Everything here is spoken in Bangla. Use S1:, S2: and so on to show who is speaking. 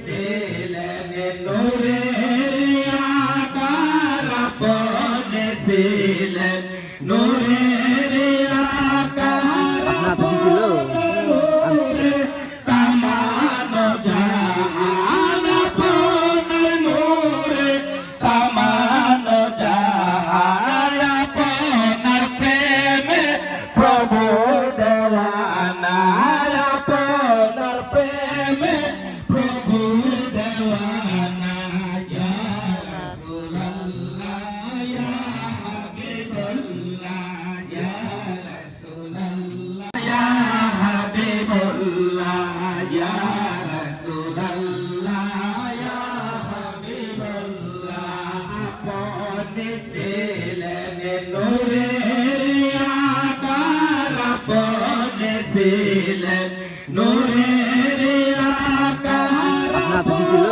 S1: ছিলেন নূরের আকার আপনি ছিলেন নূরের আকার
S2: দিছিল
S1: তামান জাহান আপনার নূরে তামান জাহান আপনার প্রেমে প্রভু দেওয়ানা আপনার প্রেমে প্রভু দেওয়ানা ইয়া রাসূলুল্লাহ ইয়া হাবিবাল্লাহ ইয়া রাসূলুল্লাহ ইয়া হাবিবাল্লাহ ইয়া রাসূলুল্লাহ ইয়া হাবিবাল্লাহ আপনি ছিলেন নূরের আকার আপনি ছিলেন নূরের আকার
S2: দিছিল